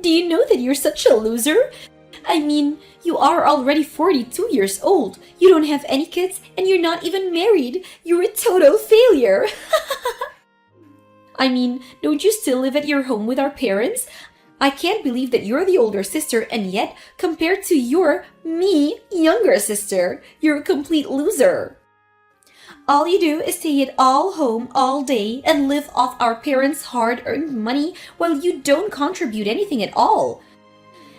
Do you know that you're such a loser? I mean, you are already 42 years old. You don't have any kids and you're not even married. You're a total failure. I mean, don't you still live at your home with our parents? I can't believe that you're the older sister and yet, compared to me, younger sister, you're a complete loser. All you do is stay at all home all day and live off our parents' hard-earned money while you don't contribute anything at all.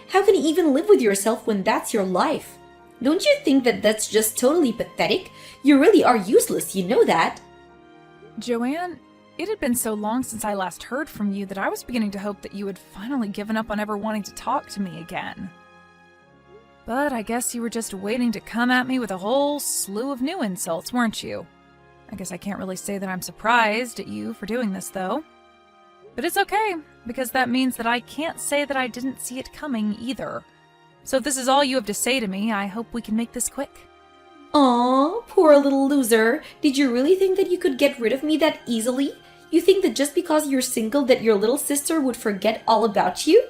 How can you even live with yourself when that's your life? Don't you think that that's just totally pathetic? You really are useless, you know that. Joanne, it had been so long since I last heard from you that I was beginning to hope that you had finally given up on ever wanting to talk to me again. But I guess you were just waiting to come at me with a whole slew of new insults, weren't you? I guess I can't really say that I'm surprised at you for doing this, though. But it's okay, because that means that I can't say that I didn't see it coming either. So if this is all you have to say to me, I hope we can make this quick. Aw, poor little loser. Did you really think that you could get rid of me that easily? You think that just because you're single that your little sister would forget all about you?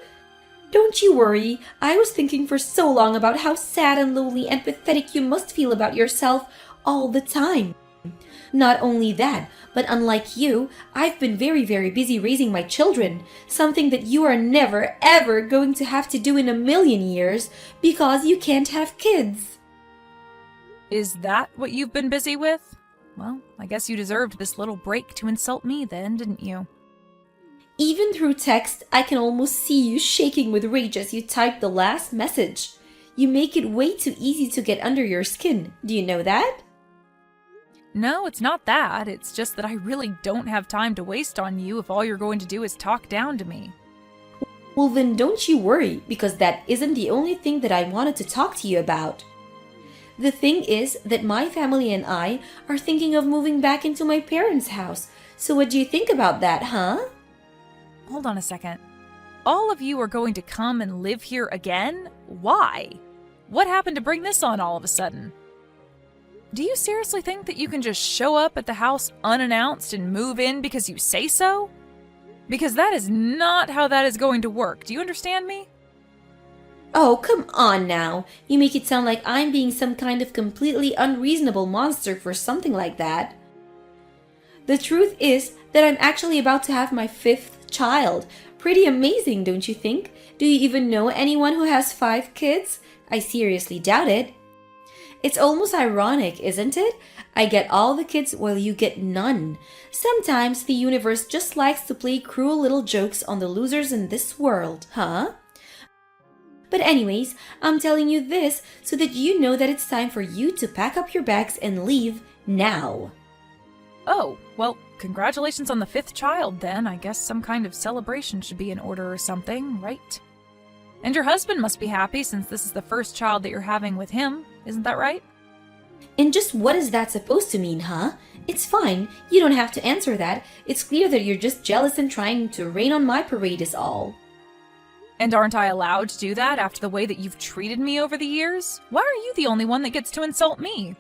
Don't you worry. I was thinking for so long about how sad and lonely and pathetic you must feel about yourself all the time. Not only that, but unlike you, I've been very, very busy raising my children, something that you are never, ever going to have to do in a million years because you can't have kids. Is that what you've been busy with? Well, I guess you deserved this little break to insult me then, didn't you? Even through text, I can almost see you shaking with rage as you type the last message. You make it way too easy to get under your skin. Do you know that? No, it's not that. It's just that I really don't have time to waste on you if all you're going to do is talk down to me. Well, then don't you worry, because that isn't the only thing that I wanted to talk to you about. The thing is that my family and I are thinking of moving back into my parents' house. So what do you think about that, huh? Hold on a second. All of you are going to come and live here again? Why? What happened to bring this on all of a sudden? Do you seriously think that you can just show up at the house unannounced and move in because you say so? Because that is not how that is going to work. Do you understand me? Oh, come on now. You make it sound like I'm being some kind of completely unreasonable monster for something like that. The truth is that I'm actually about to have my 5th child. Pretty amazing, don't you think? Do you even know anyone who has 5 kids? I seriously doubt it. It's almost ironic, isn't it? I get all the kids while you get none. Sometimes the universe just likes to play cruel little jokes on the losers in this world, huh? But anyways, I'm telling you this so that you know that it's time for you to pack up your bags and leave now. Oh, well, congratulations on the 5th child then. I guess some kind of celebration should be in order or something, right? And your husband must be happy since this is the first child that you're having with him, isn't that right? And just what is that supposed to mean, huh? It's fine, you don't have to answer that. It's clear that you're just jealous and trying to rain on my parade is all. And aren't I allowed to do that after the way that you've treated me over the years? Why are you the only one that gets to insult me?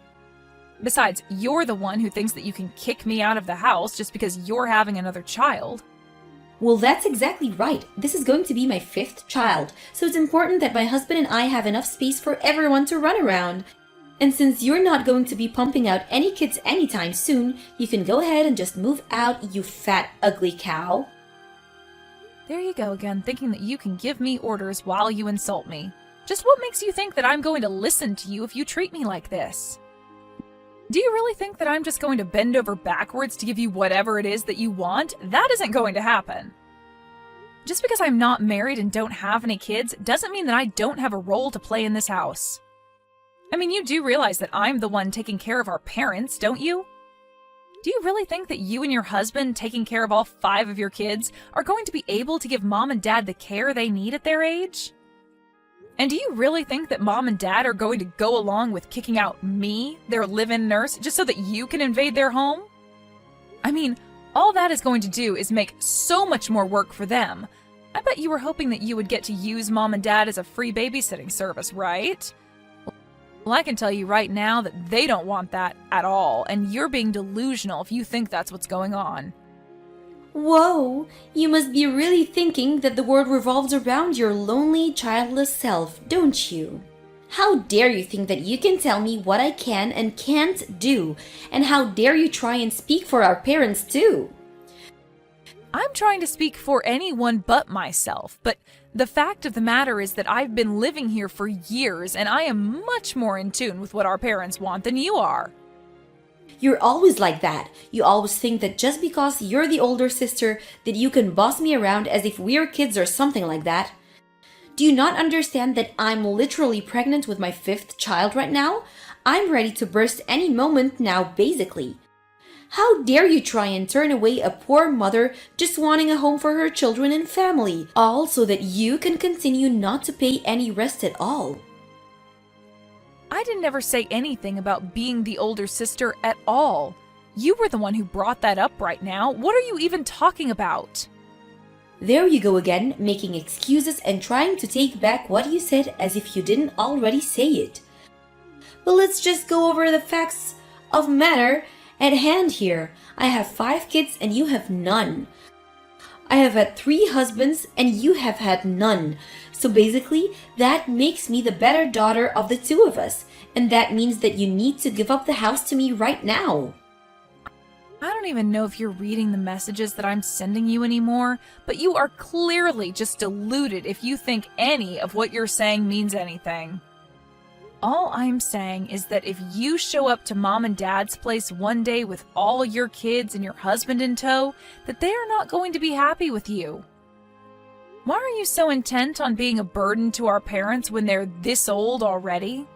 Besides, you're the one who thinks that you can kick me out of the house just because you're having another child. Well, that's exactly right. This is going to be my 5th child, so it's important that my husband and I have enough space for everyone to run around. And since you're not going to be pumping out any kids anytime soon, you can go ahead and just move out, you fat, ugly cow. There you go again, thinking that you can give me orders while you insult me. Just what makes you think that I'm going to listen to you if you treat me like this? Do you really think that I'm just going to bend over backwards to give you whatever it is that you want? That isn't going to happen. Just because I'm not married and don't have any kids doesn't mean that I don't have a role to play in this house. I mean, you do realize that I'm the one taking care of our parents, don't you? Do you really think that you and your husband taking care of all 5 of your kids are going to be able to give mom and dad the care they need at their age? And do you really think that mom and dad are going to go along with kicking out me, their live-in nurse, just so that you can invade their home? I mean, all that is going to do is make so much more work for them. I bet you were hoping that you would get to use mom and dad as a free babysitting service, right? Well, I can tell you right now that they don't want that at all, and you're being delusional if you think that's what's going on. Whoa, you must be really thinking that the world revolves around your lonely, childless self, don't you? How dare you think that you can tell me what I can and can't do, and how dare you try and speak for our parents too? I'm trying to speak for anyone but myself, but the fact of the matter is that I've been living here for years and I am much more in tune with what our parents want than you are. You're always like that. You always think that just because you're the older sister that you can boss me around as if we're kids or something like that. Do you not understand that I'm literally pregnant with my 5th child right now? I'm ready to burst any moment now, basically. How dare you try and turn away a poor mother just wanting a home for her children and family, all so that you can continue not to pay any rest at all? I didn't ever say anything about being the older sister at all. You were the one who brought that up right now. What are you even talking about? There you go again, making excuses and trying to take back what you said as if you didn't already say it. But let's just go over the facts of matter at hand here. I have 5 kids and you have none. I have had 3 husbands and you have had none. So basically, that makes me the better daughter of the 2 of us. And that means that you need to give up the house to me right now. I don't even know if you're reading the messages that I'm sending you anymore, but you are clearly just deluded if you think any of what you're saying means anything. All I'm saying is that if you show up to Mom and Dad's place one day with all your kids and your husband in tow, that they are not going to be happy with you. Why are you so intent on being a burden to our parents when they're this old already?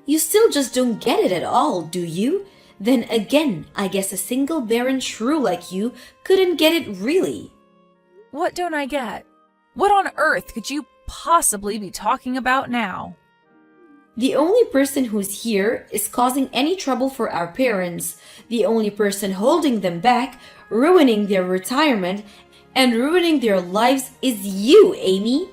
You still just don't get it at all, do you? Then again, I guess a single barren shrew like you couldn't get it really. What don't I get? What on earth could you possibly be talking about now? The only person who's here is causing any trouble for our parents. The only person holding them back, ruining their retirement, and ruining their lives is you, Amy.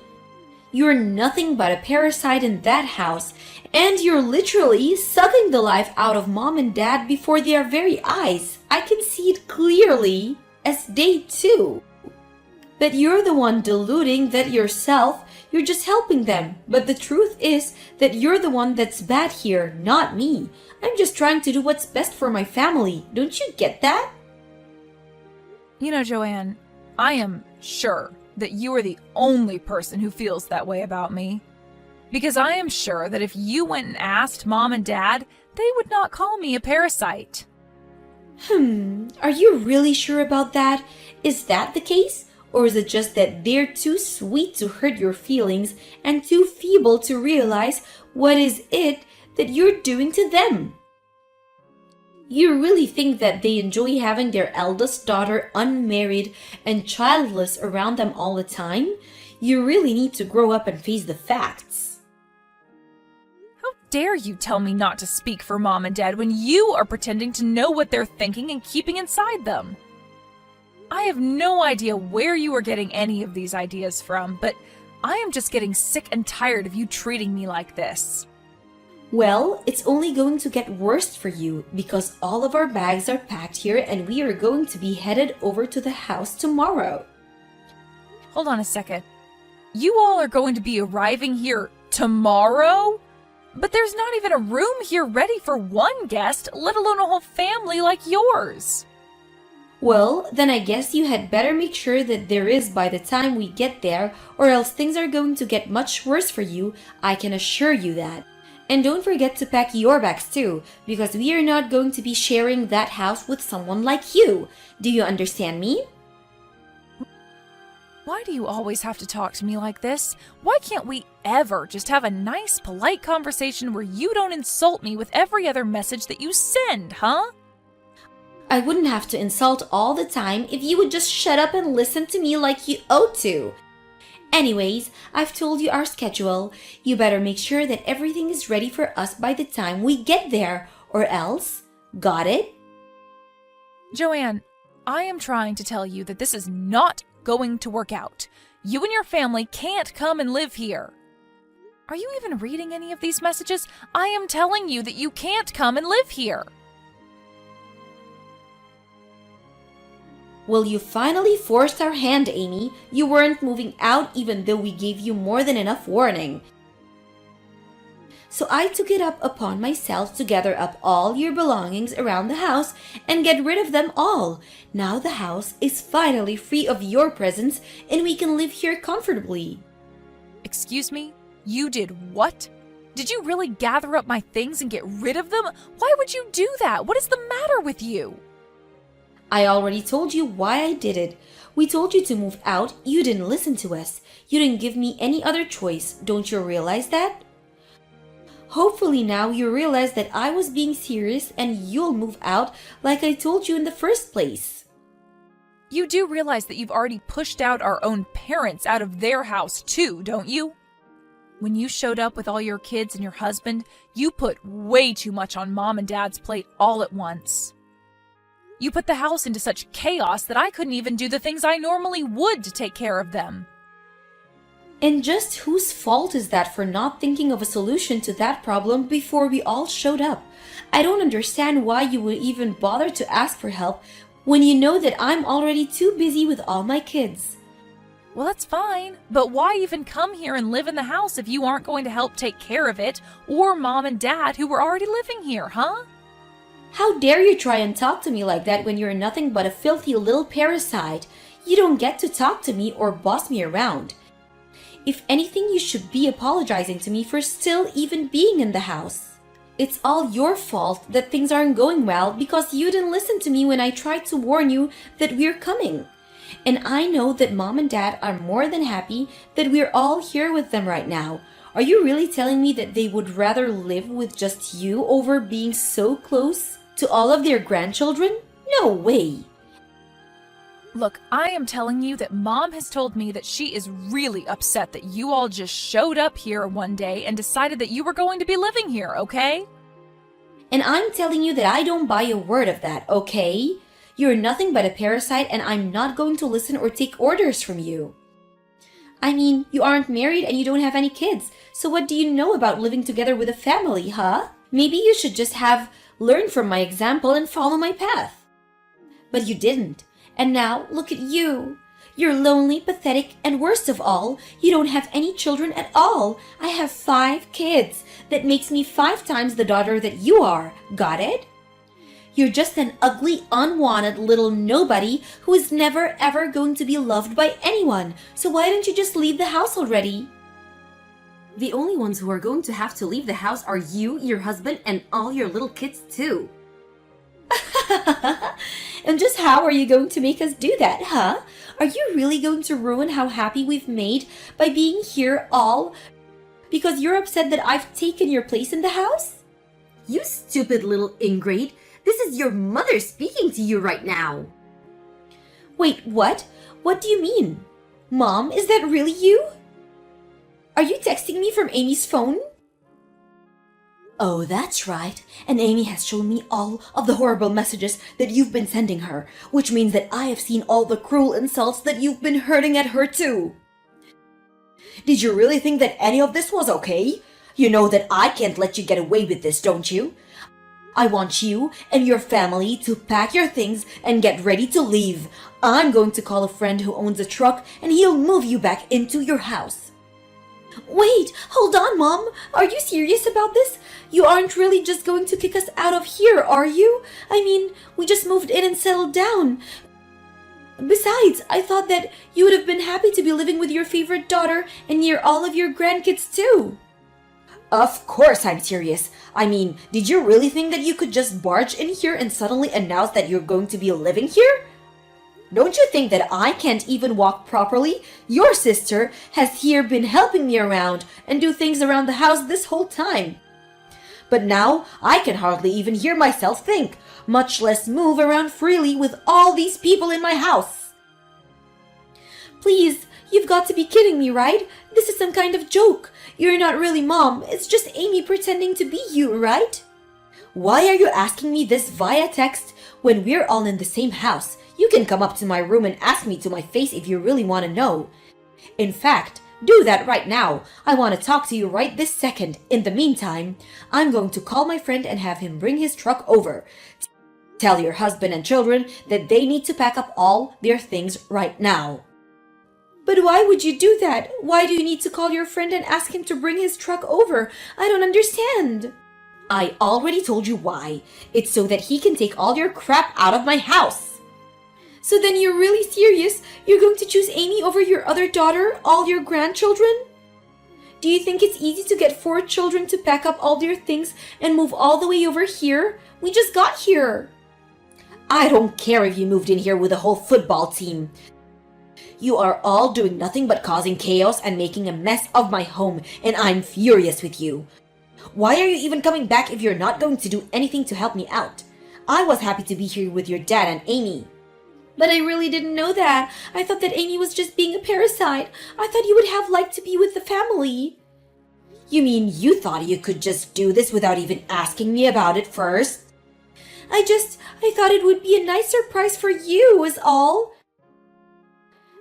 You're nothing but a parasite in that house, and you're literally sucking the life out of Mom and Dad before their very eyes. I can see it clearly as day 2. But you're the one deluding that yourself. You're just helping them. But the truth is that you're the one that's bad here, not me. I'm just trying to do what's best for my family. Don't you get that? You know, Joanne, I am sure that you are the only person who feels that way about me. Because I am sure that if you went and asked Mom and Dad, they would not call me a parasite. Are you really sure about that? Is that the case? Or is it just that they're too sweet to hurt your feelings and too feeble to realize what is it that you're doing to them? You really think that they enjoy having their eldest daughter unmarried and childless around them all the time? You really need to grow up and face the facts. How dare you tell me not to speak for Mom and Dad when you are pretending to know what they're thinking and keeping inside them? I have no idea where you are getting any of these ideas from, but I am just getting sick and tired of you treating me like this. Well, it's only going to get worse for you because all of our bags are packed here and we are going to be headed over to the house tomorrow. Hold on a second. You all are going to be arriving here tomorrow? But there's not even a room here ready for one guest, let alone a whole family like yours. Well, then I guess you had better make sure that there is by the time we get there, or else things are going to get much worse for you, I can assure you that. And don't forget to pack your bags too, because we are not going to be sharing that house with someone like you. Do you understand me? Why do you always have to talk to me like this? Why can't we ever just have a nice, polite conversation where you don't insult me with every other message that you send, huh? I wouldn't have to insult all the time if you would just shut up and listen to me like you ought to. Anyways, I've told you our schedule. You better make sure that everything is ready for us by the time we get there, or else. Got it? Joanne, I am trying to tell you that this is not going to work out. You and your family can't come and live here. Are you even reading any of these messages? I am telling you that you can't come and live here. Well, you finally forced our hand, Amy. You weren't moving out even though we gave you more than enough warning. So I took it up upon myself to gather up all your belongings around the house and get rid of them all. Now the house is finally free of your presence and we can live here comfortably. Excuse me? You did what? Did you really gather up my things and get rid of them? Why would you do that? What is the matter with you? I already told you why I did it. We told you to move out. You didn't listen to us. You didn't give me any other choice. Don't you realize that? Hopefully now you realize that I was being serious and you'll move out like I told you in the first place. You do realize that you've already pushed out our own parents out of their house too, don't you? When you showed up with all your kids and your husband, you put way too much on Mom and Dad's plate all at once. You put the house into such chaos that I couldn't even do the things I normally would to take care of them. And just whose fault is that for not thinking of a solution to that problem before we all showed up? I don't understand why you would even bother to ask for help when you know that I'm already too busy with all my kids. Well, that's fine, but why even come here and live in the house if you aren't going to help take care of it, or Mom and Dad who were already living here, huh? How dare you try and talk to me like that when you're nothing but a filthy little parasite? You don't get to talk to me or boss me around. If anything, you should be apologizing to me for still even being in the house. It's all your fault that things aren't going well because you didn't listen to me when I tried to warn you that we're coming. And I know that Mom and Dad are more than happy that we're all here with them right now. Are you really telling me that they would rather live with just you over being so close to all of their grandchildren? No way! Look, I am telling you that Mom has told me that she is really upset that you all just showed up here one day and decided that you were going to be living here, okay? And I'm telling you that I don't buy a word of that, okay? You're nothing but a parasite and I'm not going to listen or take orders from you. I mean, you aren't married and you don't have any kids, so what do you know about living together with a family, huh? Maybe you should just have learned from my example and follow my path. But you didn't. And now, look at you. You're lonely, pathetic, and worst of all, you don't have any children at all. I have 5 kids. That makes me 5 times the daughter that you are. Got it? You're just an ugly, unwanted little nobody who is never ever going to be loved by anyone. So why don't you just leave the house already? The only ones who are going to have to leave the house are you, your husband, and all your little kids too. And just how are you going to make us do that, huh? Are you really going to ruin how happy we've made by being here all because you're upset that I've taken your place in the house? You stupid little ingrate. This is your mother speaking to you right now. Wait, what? What do you mean? Mom, is that really you? Are you texting me from Amy's phone? Oh, that's right. And Amy has shown me all of the horrible messages that you've been sending her, which means that I have seen all the cruel insults that you've been hurting at her too. Did you really think that any of this was okay? You know that I can't let you get away with this, don't you? I want you and your family to pack your things and get ready to leave. I'm going to call a friend who owns a truck and he'll move you back into your house. Wait, hold on, Mom. Are you serious about this? You aren't really just going to kick us out of here, are you? I mean, we just moved in and settled down. Besides, I thought that you would have been happy to be living with your favorite daughter and near all of your grandkids too. Of course I'm serious. I mean, did you really think that you could just barge in here and suddenly announce that you're going to be living here? Don't you think that I can't even walk properly? Your sister has here been helping me around and do things around the house this whole time. But now I can hardly even hear myself think, much less move around freely with all these people in my house. Please, you've got to be kidding me, right? This is some kind of joke. You're not really Mom. It's just Amy pretending to be you, right? Why are you asking me this via text when we're all in the same house? You can come up to my room and ask me to my face if you really want to know. In fact, do that right now. I want to talk to you right this second. In the meantime, I'm going to call my friend and have him bring his truck over. Tell your husband and children that they need to pack up all their things right now. But why would you do that? Why do you need to call your friend and ask him to bring his truck over? I don't understand. I already told you why. It's so that he can take all your crap out of my house. So then you're really serious? You're going to choose Amy over your other daughter, all your grandchildren? Do you think it's easy to get 4 children to pack up all their things and move all the way over here? We just got here. I don't care if you moved in here with a whole football team. You are all doing nothing but causing chaos and making a mess of my home, and I'm furious with you. Why are you even coming back if you're not going to do anything to help me out? I was happy to be here with your dad and Amy. But I really didn't know that. I thought that Amy was just being a parasite. I thought you would have liked to be with the family. You mean you thought you could just do this without even asking me about it first? I thought it would be a nice surprise for you, is all.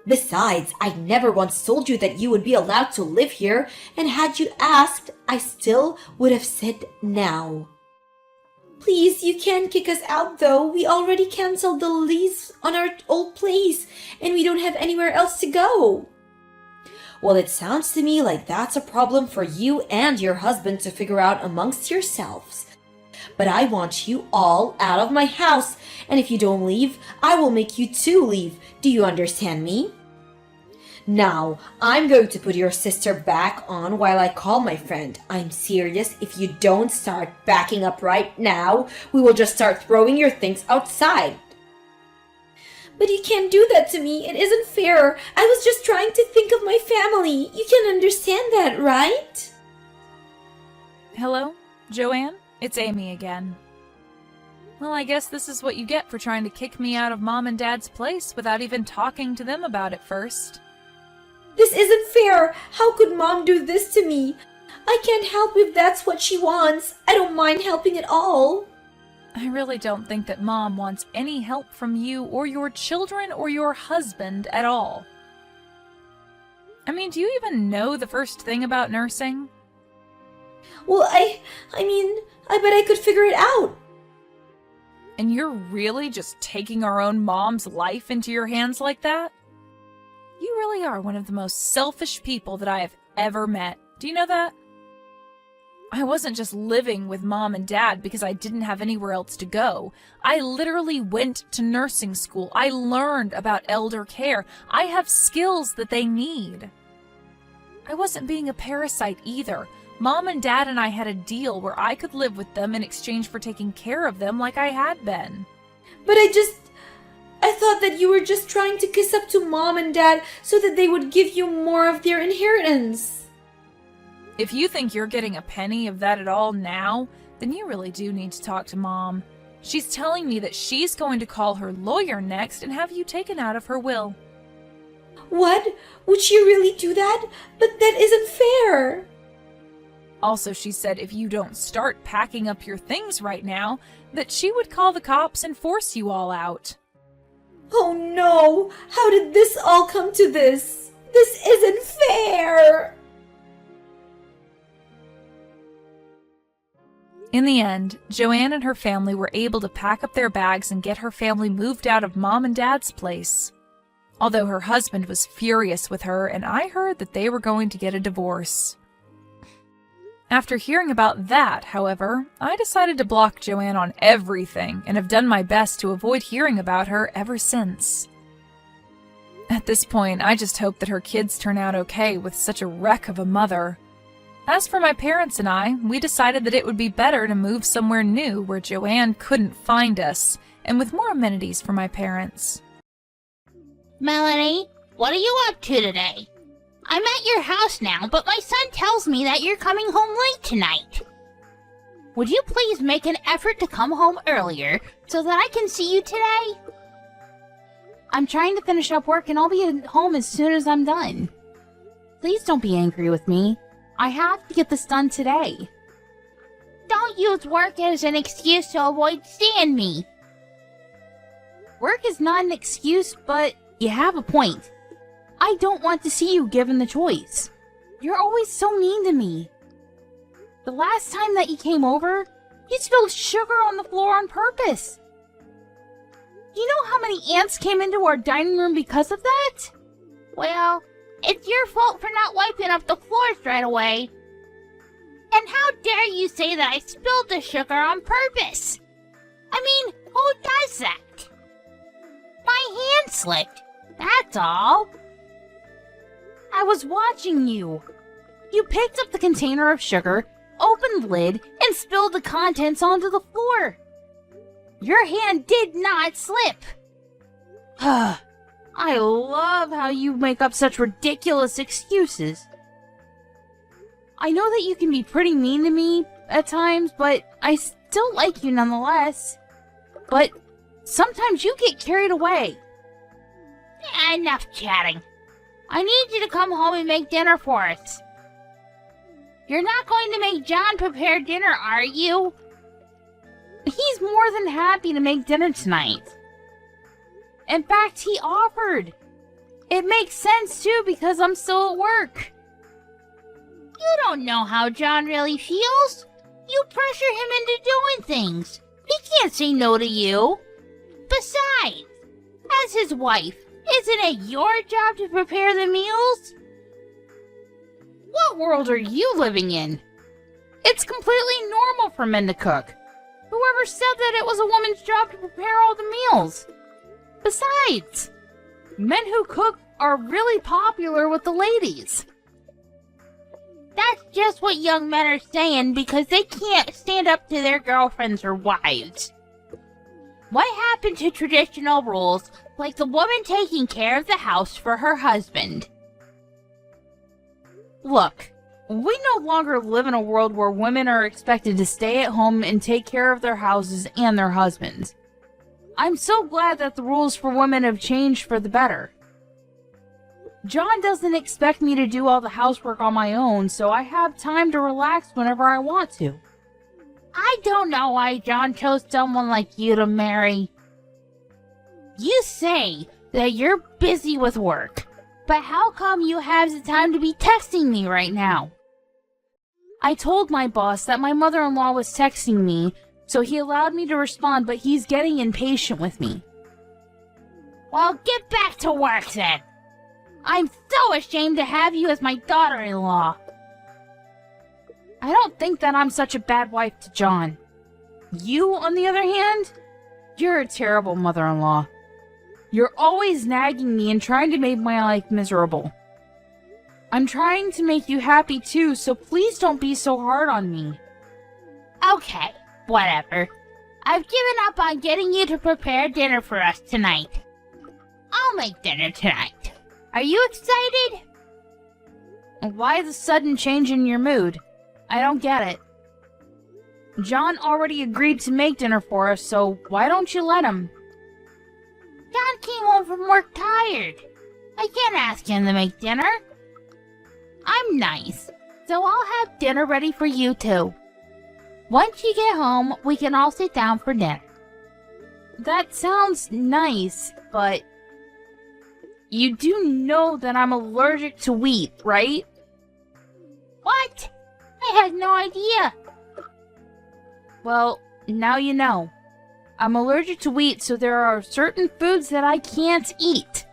Besides, I never once told you that you would be allowed to live here, and had you asked, I still would have said now. Please, you can't kick us out though. We already canceled the lease on our old place, and we don't have anywhere else to go. Well, it sounds to me like that's a problem for you and your husband to figure out amongst yourselves. But I want you all out of my house, and if you don't leave, I will make you two leave. Do you understand me? Now, I'm going to put your sister back on while I call my friend. I'm serious. If you don't start backing up right now, we will just start throwing your things outside. But you can't do that to me. It isn't fair. I was just trying to think of my family. You can understand that, right? Hello, Joanne? It's Amy again. Well, I guess this is what you get for trying to kick me out of Mom and Dad's place without even talking to them about it first. This isn't fair. How could Mom do this to me? I can't help if that's what she wants. I don't mind helping at all. I really don't think that Mom wants any help from you or your children or your husband at all. I mean, do you even know the first thing about nursing? Well, I bet I could figure it out. And you're really just taking our own mom's life into your hands like that? You really are one of the most selfish people that I have ever met. Do you know that? I wasn't just living with Mom and Dad because I didn't have anywhere else to go. I literally went to nursing school. I learned about elder care. I have skills that they need. I wasn't being a parasite either. Mom and Dad and I had a deal where I could live with them in exchange for taking care of them like I had been. But I thought that you were just trying to kiss up to Mom and Dad so that they would give you more of their inheritance. If you think you're getting a penny of that at all now, then you really do need to talk to Mom. She's telling me that she's going to call her lawyer next and have you taken out of her will. What? Would she really do that? But that isn't fair. Also, she said if you don't start packing up your things right now, that she would call the cops and force you all out. Oh no! How did this all come to this? This isn't fair! In the end, Joanne and her family were able to pack up their bags and get her family moved out of Mom and Dad's place. Although her husband was furious with her, and I heard that they were going to get a divorce. After hearing about that, however, I decided to block Joanne on everything and have done my best to avoid hearing about her ever since. At this point, I just hope that her kids turn out okay with such a wreck of a mother. As for my parents and I, we decided that it would be better to move somewhere new where Joanne couldn't find us, and with more amenities for my parents. Melanie, what are you up to today? I'm at your house now, but my son tells me that you're coming home late tonight. Would you please make an effort to come home earlier so that I can see you today? I'm trying to finish up work and I'll be at home as soon as I'm done. Please don't be angry with me. I have to get this done today. Don't use work as an excuse to avoid seeing me. Work is not an excuse, but you have a point. I don't want to see you given the choice. You're always so mean to me. The last time that you came over, you spilled sugar on the floor on purpose. Do you know how many ants came into our dining room because of that? Well, it's your fault for not wiping up the floors right away. And how dare you say that I spilled the sugar on purpose? I mean, who does that? My hand slipped, that's all. I was watching you. You picked up the container of sugar, opened the lid, and spilled the contents onto the floor. Your hand did not slip. I love how you make up such ridiculous excuses. I know that you can be pretty mean to me at times, but I still like you nonetheless. But sometimes you get carried away. Enough chatting. I need you to come home and make dinner for us. You're not going to make John prepare dinner, are you? He's more than happy to make dinner tonight. In fact, he offered. It makes sense, too, because I'm still at work. You don't know how John really feels. You pressure him into doing things. He can't say no to you. Besides, as his wife, isn't it your job to prepare the meals? What world are you living in? It's completely normal for men to cook. Whoever said that it was a woman's job to prepare all the meals? Besides, men who cook are really popular with the ladies. That's just what young men are saying because they can't stand up to their girlfriends or wives. What happened to traditional rules like the woman taking care of the house for her husband? Look, we no longer live in a world where women are expected to stay at home and take care of their houses and their husbands. I'm so glad that the rules for women have changed for the better. John doesn't expect me to do all the housework on my own, so I have time to relax whenever I want to. I don't know why John chose someone like you to marry. You say that you're busy with work, but how come you have the time to be texting me right now? I told my boss that my mother-in-law was texting me, so he allowed me to respond, but he's getting impatient with me. Well, get back to work then. I'm so ashamed to have you as my daughter-in-law. I don't think that I'm such a bad wife to John. You, on the other hand, you're a terrible mother-in-law. You're always nagging me and trying to make my life miserable. I'm trying to make you happy too, so please don't be so hard on me. Okay, whatever. I've given up on getting you to prepare dinner for us tonight. I'll make dinner tonight. Are you excited? Why the sudden change in your mood? I don't get it. John already agreed to make dinner for us, so why don't you let him? John came home from work tired. I can't ask him to make dinner. I'm nice, so I'll have dinner ready for you too. Once you get home, we can all sit down for dinner. That sounds nice, but you do know that I'm allergic to wheat, right? What? I had no idea. Well, now you know. I'm allergic to wheat, so there are certain foods that I can't eat.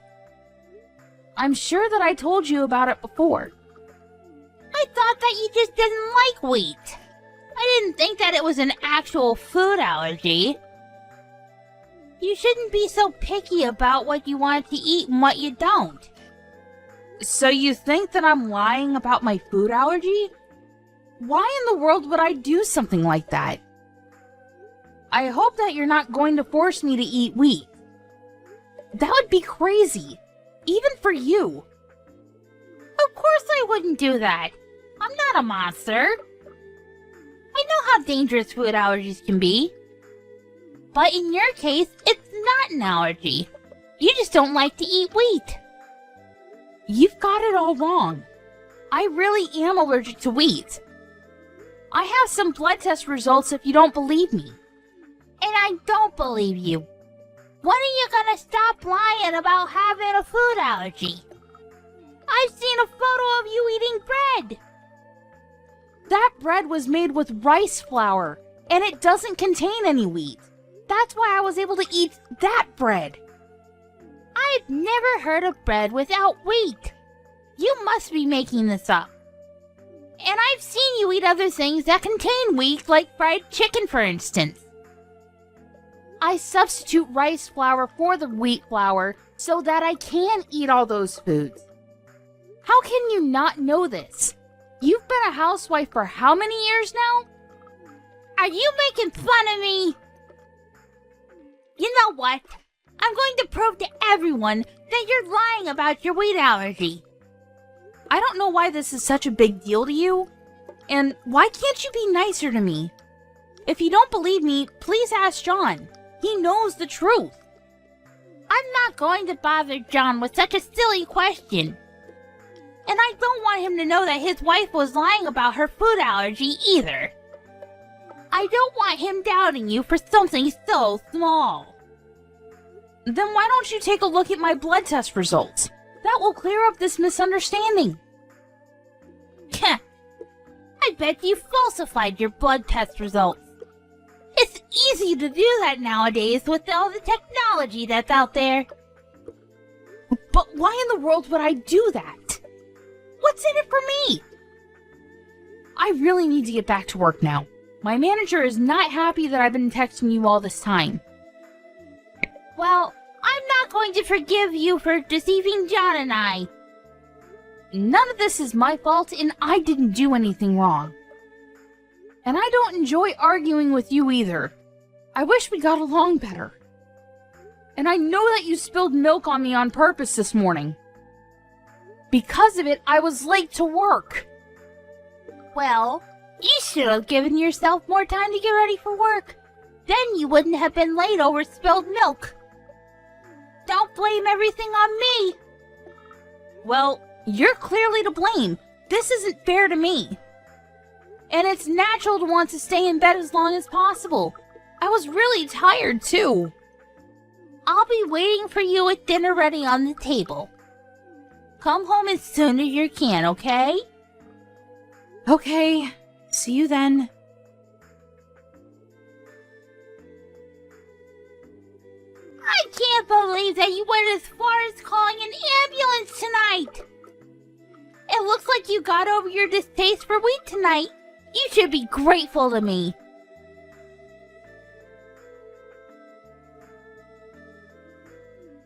I'm sure that I told you about it before. I thought that you just didn't like wheat. I didn't think that it was an actual food allergy. You shouldn't be so picky about what you want to eat and what you don't. So you think that I'm lying about my food allergy? Why in the world would I do something like that? I hope that you're not going to force me to eat wheat. That would be crazy, even for you. Of course I wouldn't do that. I'm not a monster. I know how dangerous food allergies can be. But in your case, it's not an allergy. You just don't like to eat wheat. You've got it all wrong. I really am allergic to wheat. I have some blood test results if you don't believe me. And I don't believe you. When are you gonna stop lying about having a food allergy? I've seen a photo of you eating bread. That bread was made with rice flour, and it doesn't contain any wheat. That's why I was able to eat that bread. I've never heard of bread without wheat. You must be making this up. And I've seen you eat other things that contain wheat, like fried chicken, for instance. I substitute rice flour for the wheat flour so that I can eat all those foods. How can you not know this? You've been a housewife for how many years now? Are you making fun of me? You know what? I'm going to prove to everyone that you're lying about your wheat allergy. I don't know why this is such a big deal to you. And why can't you be nicer to me? If you don't believe me, please ask John. He knows the truth. I'm not going to bother John with such a silly question. And I don't want him to know that his wife was lying about her food allergy either. I don't want him doubting you for something so small. Then why don't you take a look at my blood test results? That will clear up this misunderstanding. Heh. I bet you falsified your blood test results. It's easy to do that nowadays with all the technology that's out there. But why in the world would I do that? What's in it for me? I really need to get back to work now. My manager is not happy that I've been texting you all this time. Well, I'm not going to forgive you for deceiving John and I. None of this is my fault, and I didn't do anything wrong. And I don't enjoy arguing with you either. I wish we got along better. And I know that you spilled milk on me on purpose this morning. Because of it, I was late to work. Well, you should have given yourself more time to get ready for work. Then you wouldn't have been late over spilled milk. Don't blame everything on me. Well, you're clearly to blame. This isn't fair to me. And it's natural to want to stay in bed as long as possible. I was really tired, too. I'll be waiting for you with dinner ready on the table. Come home as soon as you can, okay? Okay. See you then. I can't believe that you went as far as calling an ambulance tonight. It looks like you got over your distaste for wheat tonight. You should be grateful to me.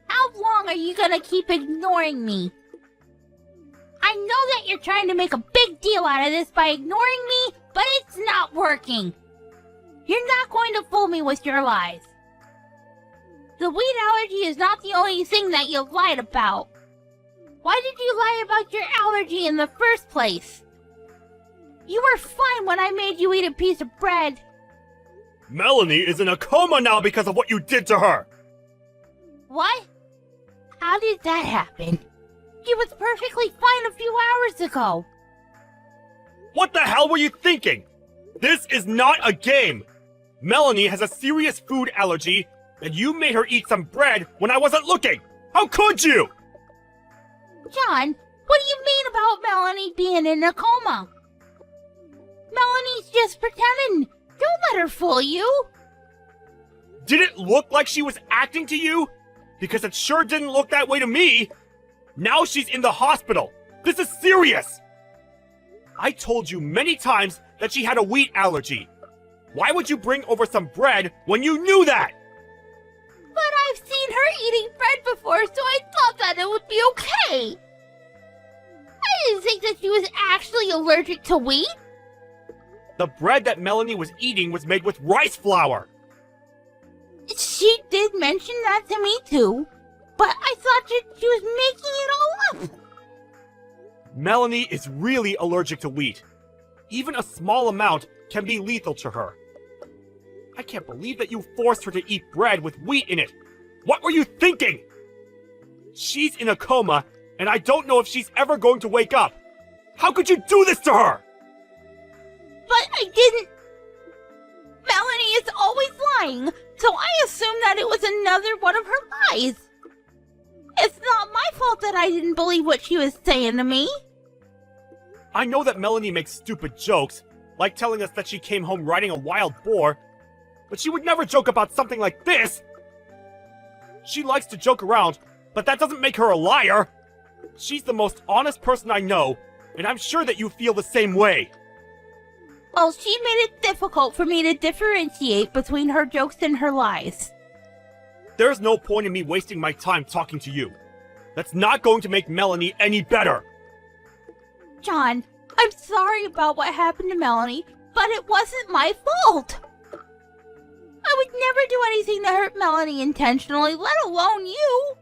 How long are you gonna keep ignoring me? I know that you're trying to make a big deal out of this by ignoring me, but it's not working. You're not going to fool me with your lies. The wheat allergy is not the only thing that you lied about. Why did you lie about your allergy in the first place? You were fine when I made you eat a piece of bread. Melanie is in a coma now because of what you did to her! What? How did that happen? She was perfectly fine a few hours ago. What the hell were you thinking? This is not a game! Melanie has a serious food allergy, and you made her eat some bread when I wasn't looking! How could you? John, what do you mean about Melanie being in a coma? Melanie's just pretending. Don't let her fool you. Did it look like she was acting to you? Because it sure didn't look that way to me. Now she's in the hospital. This is serious. I told you many times that she had a wheat allergy. Why would you bring over some bread when you knew that? But I've seen her eating bread before, so I thought that it would be okay. I didn't think that she was actually allergic to wheat. The bread that Melanie was eating was made with rice flour. She did mention that to me too, but I thought that she was making it all up. Melanie is really allergic to wheat. Even a small amount can be lethal to her. I can't believe that you forced her to eat bread with wheat in it. What were you thinking? She's in a coma, and I don't know if she's ever going to wake up. How could you do this to her? But I didn't. Melanie is always lying, so I assumed that it was another one of her lies. It's not my fault that I didn't believe what she was saying to me. I know that Melanie makes stupid jokes, like telling us that she came home riding a wild boar, but she would never joke about something like this! She likes to joke around, but that doesn't make her a liar! She's the most honest person I know, and I'm sure that you feel the same way. Well, she made it difficult for me to differentiate between her jokes and her lies. There's no point in me wasting my time talking to you. That's not going to make Melanie any better. John, I'm sorry about what happened to Melanie, but it wasn't my fault. I would never do anything to hurt Melanie intentionally, let alone you.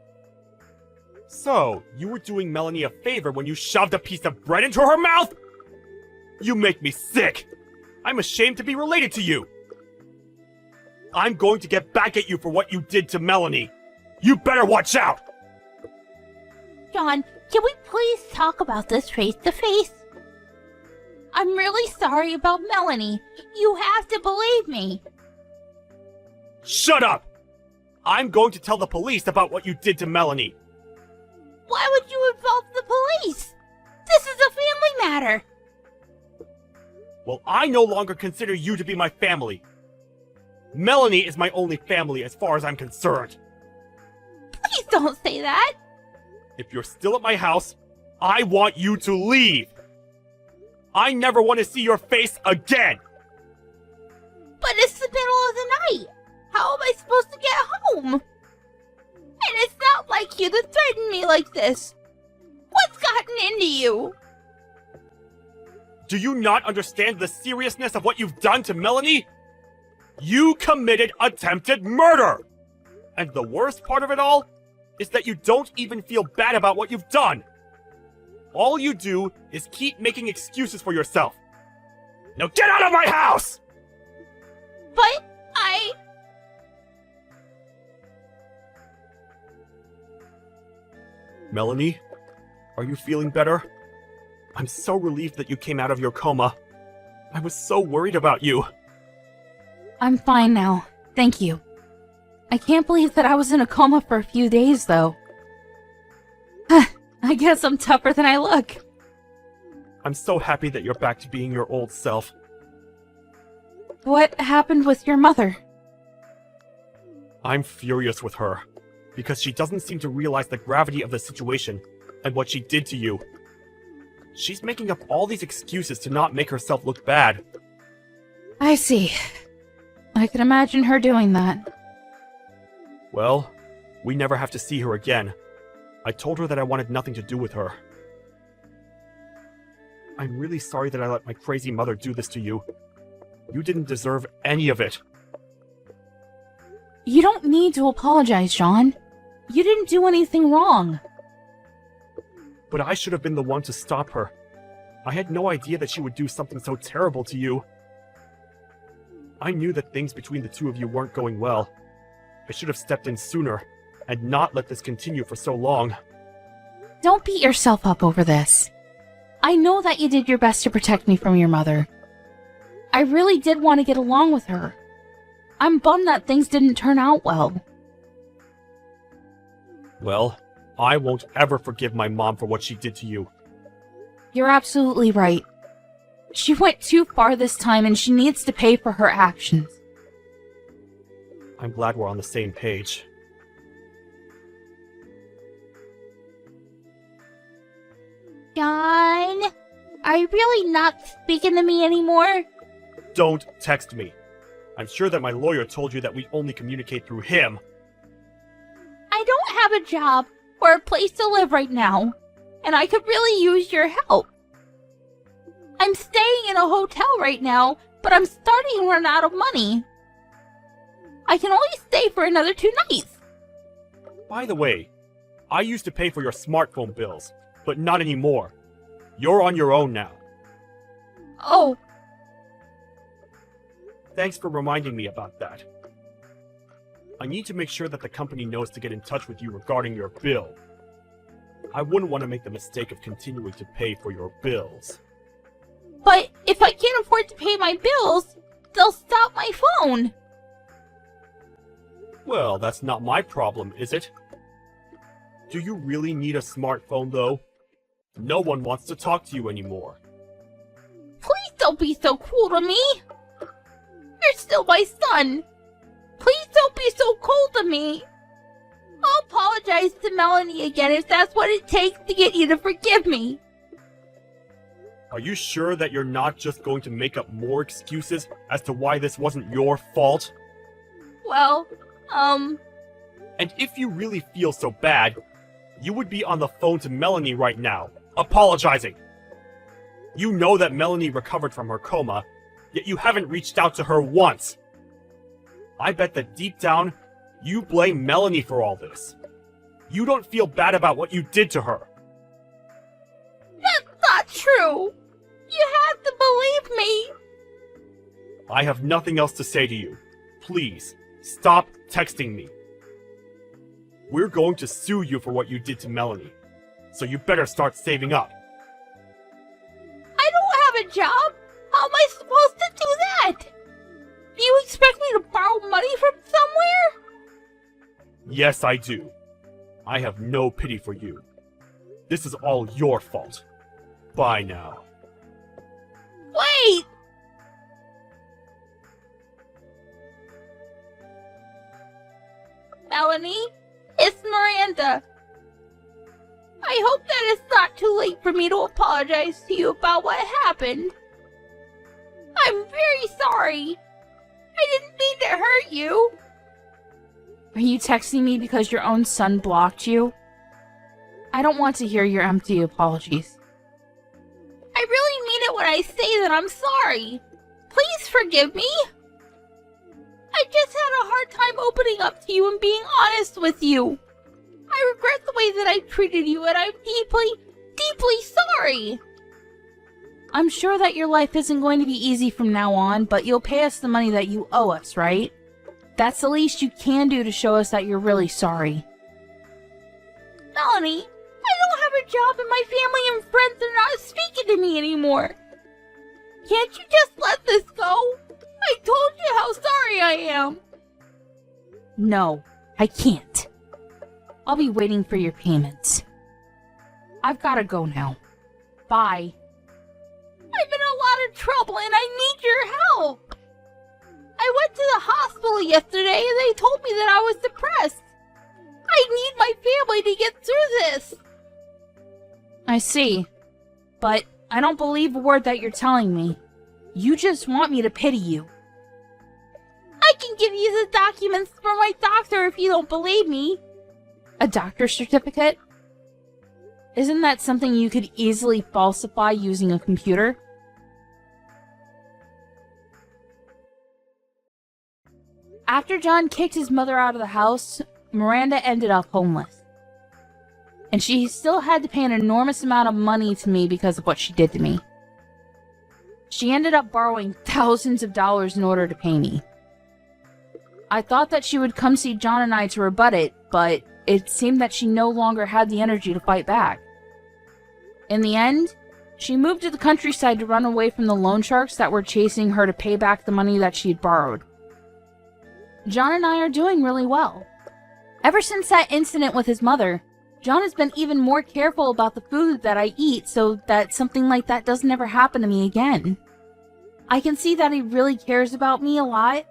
So, you were doing Melanie a favor when you shoved a piece of bread into her mouth? You make me sick. I'm ashamed to be related to you. I'm going to get back at you for what you did to Melanie. You better watch out! John, can we please talk about this face to face? I'm really sorry about Melanie. You have to believe me. Shut up! I'm going to tell the police about what you did to Melanie. Why would you involve the police? This is a family matter. Well, I no longer consider you to be my family. Melanie is my only family as far as I'm concerned. Please don't say that. If you're still at my house, I want you to leave. I never want to see your face again. But it's the middle of the night. How am I supposed to get home? And it's not like you to threaten me like this. What's gotten into you? Do you not understand the seriousness of what you've done to Melanie? You committed attempted murder! And the worst part of it all is that you don't even feel bad about what you've done. All you do is keep making excuses for yourself. Now get out of my house! But Melanie, are you feeling better? I'm so relieved that you came out of your coma. I was so worried about you. I'm fine now. Thank you. I can't believe that I was in a coma for a few days, though. I guess I'm tougher than I look. I'm so happy that you're back to being your old self. What happened with your mother? I'm furious with her, because she doesn't seem to realize the gravity of the situation and what she did to you. She's making up all these excuses to not make herself look bad. I see. I can imagine her doing that. Well, we never have to see her again. I told her that I wanted nothing to do with her. I'm really sorry that I let my crazy mother do this to you. You didn't deserve any of it. You don't need to apologize, Sean. You didn't do anything wrong. But I should have been the one to stop her. I had no idea that she would do something so terrible to you. I knew that things between the two of you weren't going well. I should have stepped in sooner, and not let this continue for so long. Don't beat yourself up over this. I know that you did your best to protect me from your mother. I really did want to get along with her. I'm bummed that things didn't turn out well. Well, I won't ever forgive my mom for what she did to you. You're absolutely right. She went too far this time and she needs to pay for her actions. I'm glad we're on the same page. John, are you really not speaking to me anymore? Don't text me. I'm sure that my lawyer told you that we only communicate through him. I don't have a job or a place to live right now, and I could really use your help. I'm staying in a hotel right now, but I'm starting to run out of money. I can only stay for another 2 nights. By the way, I used to pay for your smartphone bills, but not anymore. You're on your own now. Oh, Thanks for reminding me about that. I need to make sure that the company knows to get in touch with you regarding your bill. I wouldn't want to make the mistake of continuing to pay for your bills. but if I can't afford to pay my bills, they'll stop my phone. Well, that's not my problem, is it? Do you really need a smartphone, though? No one wants to talk to you anymore. Please don't be so cruel to me. You're still my son, Don't be so cold to me. I'll apologize to Melanie again if that's what it takes to get you to forgive me. Are you sure that you're not just going to make up more excuses as to why this wasn't your fault? Well, And if you really feel so bad, you would be on the phone to Melanie right now, apologizing. You know that Melanie recovered from her coma, yet you haven't reached out to her once. I bet that deep down, you blame Melanie for all this. You don't feel bad about what you did to her. that's not true. You have to believe me. I have nothing else to say to you. Please, stop texting me. We're going to sue you for what you did to Melanie, so you better start saving up. I don't have a job. How am I supposed to do that? Do you expect me to borrow money from somewhere? Yes, I do. I have no pity for you. This is all your fault. Bye now. Wait! Melanie, it's Miranda. I hope that it's not too late for me to apologize to you about what happened. I'm very sorry. I didn't mean to hurt you. Are you texting me because your own son blocked you? I don't want to hear your empty apologies. I really mean it when I say that I'm sorry. Please forgive me. I just had a hard time opening up to you and being honest with you. I regret the way that I treated you, and I'm deeply, deeply sorry. I'm sure that your life isn't going to be easy from now on, but you'll pay us the money that you owe us, right? That's the least you can do to show us that you're really sorry. Melanie, I don't have a job and my family and friends are not speaking to me anymore. Can't you just let this go? I told you how sorry I am. No, I can't. I'll be waiting for your payments. I've gotta go now. Bye. I'm in a lot of trouble and I need your help. I went to the hospital yesterday and they told me that I was depressed. I need my family to get through this. I see. But I don't believe a word that you're telling me. You just want me to pity you. I can give you the documents from my doctor if you don't believe me. A doctor's certificate? Isn't that something you could easily falsify using a computer? After John kicked his mother out of the house, Miranda ended up homeless. And she still had to pay an enormous amount of money to me because of what she did to me. She ended up borrowing thousands of dollars in order to pay me. I thought that she would come see John and I to rebut it, but it seemed that she no longer had the energy to fight back. In the end, she moved to the countryside to run away from the loan sharks that were chasing her to pay back the money that she had borrowed. John and I are doing really well. Ever since that incident with his mother, John has been even more careful about the food that I eat so that something like that doesn't ever happen to me again. I can see that he really cares about me a lot,